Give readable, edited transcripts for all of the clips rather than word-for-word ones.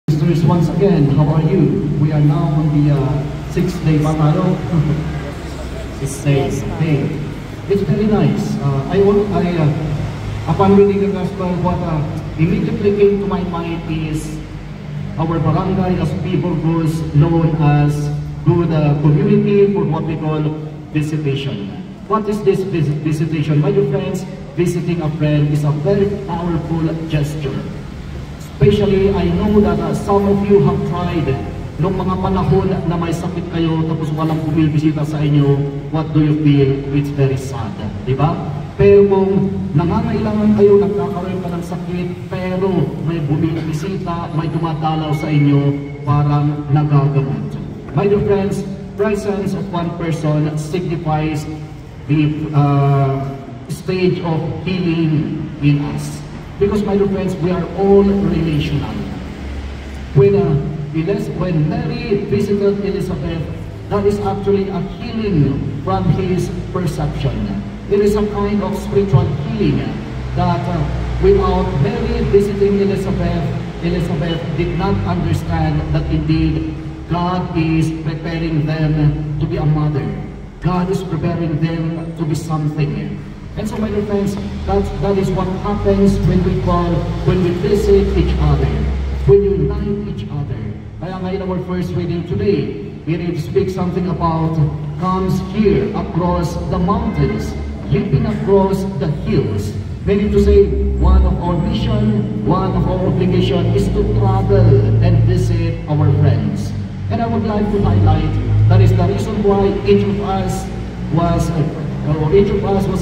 Sisters, once again, how are you? We are now on the sixth day pa tayo. Sixth day. Hey, it's very nice. Upon reading the gospel, what immediately came to my mind is our barangay as people goes known as good community for what we call visitation. What is this visitation? My dear friends, visiting a friend is a very powerful gesture. Especially, I know that some of you have tried noong mga panahon na may sakit kayo tapos walang bumibisita sa inyo, what do you feel? It's very sad, di ba? Pero kung nangangailangan kayo, nagkakaroon ka ng sakit, pero may bumibisita, may dumadalaw sa inyo, parang nagagamot. My dear friends, presence of one person signifies the stage of healing in us. Because, my dear friends, we are all relational. When Mary visited Elizabeth, that is actually a healing from his perception. It is a kind of spiritual healing that without Mary visiting Elizabeth, Elizabeth did not understand that indeed God is preparing them to be a mother. God is preparing them to be something. And so, my dear friends, that is what happens when we visit each other, when we unite each other. Kaya nga in our first reading today, it speaks something about comes here across the mountains, leaping across the hills. Meaning to say, one of our mission, one of our obligation is to travel and visit our friends. And I would like to highlight that is the reason why each of us was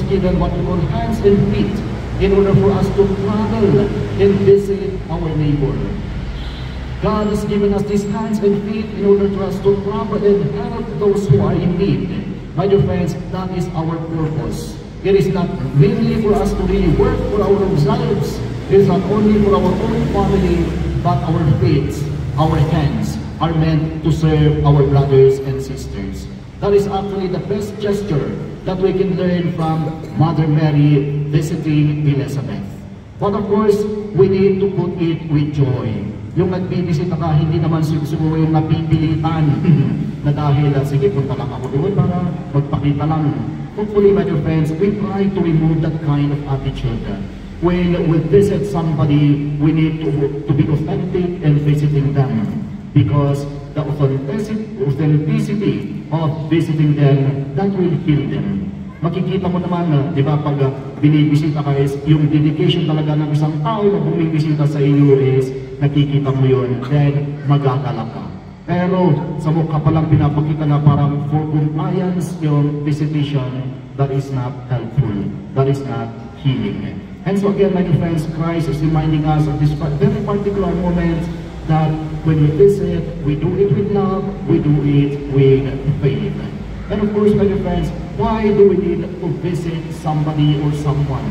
given what we call hands and feet in order for us to travel and visit our neighbor. God has given us these hands and feet in order for us to travel and help those who are in need. My dear friends, that is our purpose. It is not mainly for us to really work for our own lives. It is not only for our own family, but our feet, our hands are meant to serve our brothers and sisters. That is actually the best gesture that we can learn from Mother Mary visiting Elizabeth. But of course, we need to put it with joy. Yung nagbibisita ka, hindi naman siguro yung napipilitan na dahil, sige, punta lang ako doon para magpakita lang. Hopefully, my dear friends, we try to remove that kind of attitude. When we visit somebody, we need to be authentic in visiting them. Because the authenticity of visiting them, that will heal them. Makikita mo naman na, di ba, pag binibisita ka is, yung dedication talaga ng isang tao na bumibisita sa inyo is, nakikita mo yun, then magagalak ka. Pero sa mukha palang pinapakita na parang for compliance yung visitation, that is not helpful, that is not healing. And so again, my dear friends, Christ is reminding us of this very particular moment that when we visit, we do it with love, we do it with faith. And of course, my dear friends, why do we need to visit somebody or someone?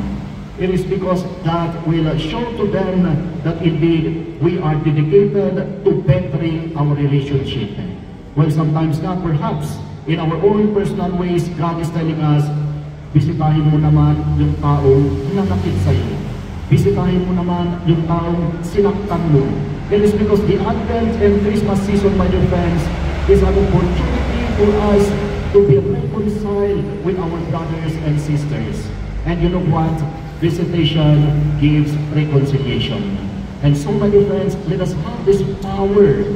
It is because that will show to them that indeed we are dedicated to bettering our relationship. Well, sometimes not, perhaps, in our own personal ways, God is telling us, bisitahin mo naman yung taong nanakit sa'yo. Bisitahin mo naman yung taong sinaktan mo. It is because the Advent and Christmas season, my dear friends, is an opportunity for us to be reconciled with our brothers and sisters. And you know what? Visitation gives reconciliation. And so, my dear friends, let us have this power,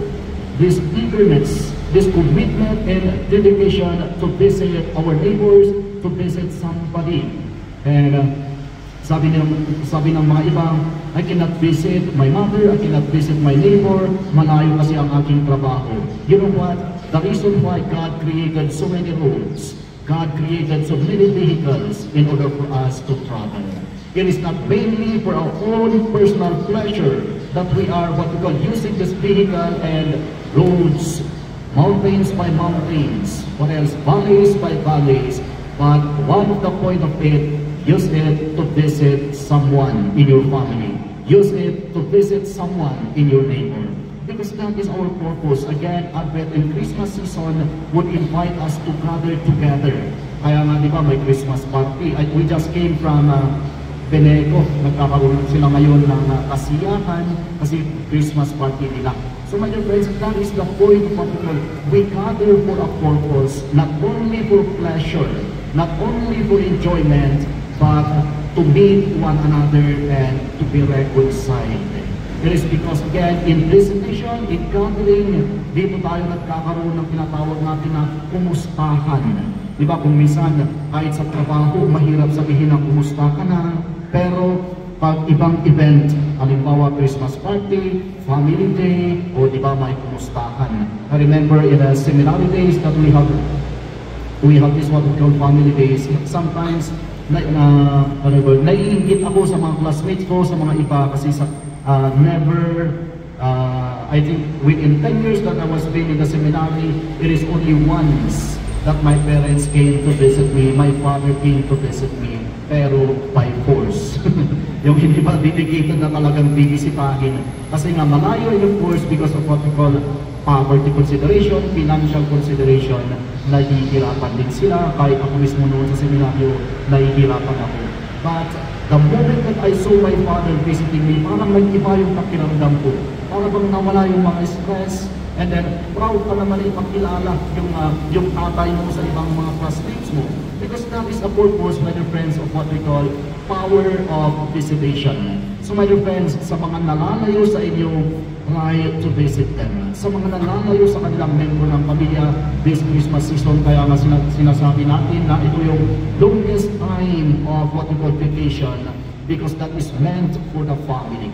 this eagerness, this commitment and dedication to visit our neighbors, to visit somebody. And sabi ng mga iba, I cannot visit my mother, I cannot visit my neighbor, malayo kasi ang aking trabaho. You know what? The reason why God created so many roads, God created so many vehicles in order for us to travel. It is not mainly for our own personal pleasure that we are what we call using this vehicle and roads, mountains by mountains, what else, valleys by valleys. But one of the point of it, use it to visit someone in your family. Use it to visit someone in your neighbor. Because that is our purpose. Again, Advent and Christmas season would invite us to gather together. Kaya nga, di ba, may Christmas party. We just came from Beneco, nagkakaroon sila ngayon ng kasiyahan kasi Christmas party nila. So my dear friends, that is the point of what we gather for a purpose, not only for pleasure, not only for enjoyment, but to meet one another and to be reconciled. It is because again, in presentation, in gathering, dito tayo nagkakaroon ng tinatawag natin na kumustahan. Diba kung minsan, kahit sa trabaho, mahirap sabihin na kumusta ka na, pero pag ibang event, halimbawa Christmas party, family day, o diba may kumustahan. I remember in the seminary days that we have this what we call family days. Sometimes, naiingit ako sa mga classmates ko, sa mga iba, kasi sa I think within 10 years that I was being in the seminary, it is only once that my parents came to visit me, my father came to visit me, pero by force. Yung hindi pa dedicated na talagang bibisitahin. Kasi nga malayo yun, of course, because of what we call poverty consideration, financial consideration, nahihirapan din sila. Kahit ako mismo noon sa seminaryo, nahihirapan ako. But the moment that I saw my father visiting me, parang nag-iba yung pakiramdam ko. Parang bang nawala yung mga stress. And then, proud ka naman ipakilala yung tatay mo sa ibang mga classmates mo. Because that is a purpose, my dear friends, of what we call power of visitation. So my dear friends, sa mga nalalayo sa inyo, try to visit them. Sa mga nalalayo sa kanilang membro ng pamilya, this Christmas season, kaya nga sinasabi natin na ito yung longest time of what we call vacation because that is meant for the family.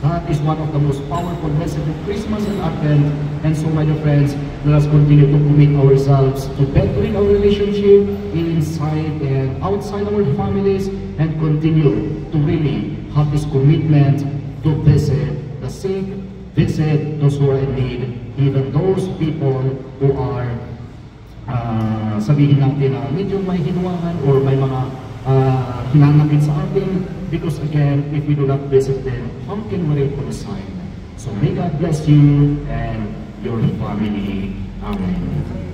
That is one of the most powerful messages of Christmas and Advent. And so, my dear friends, let us continue to commit ourselves to bettering our relationship inside and outside our families and continue to really have this commitment to visit the sick, visit those who are in need, even those people who are, sabihin natin na medyo may hinuwangan or may mga hinanakit sa atin. Because again, if we do not visit them, how can we reconcile? So may God bless you and your family. Amen.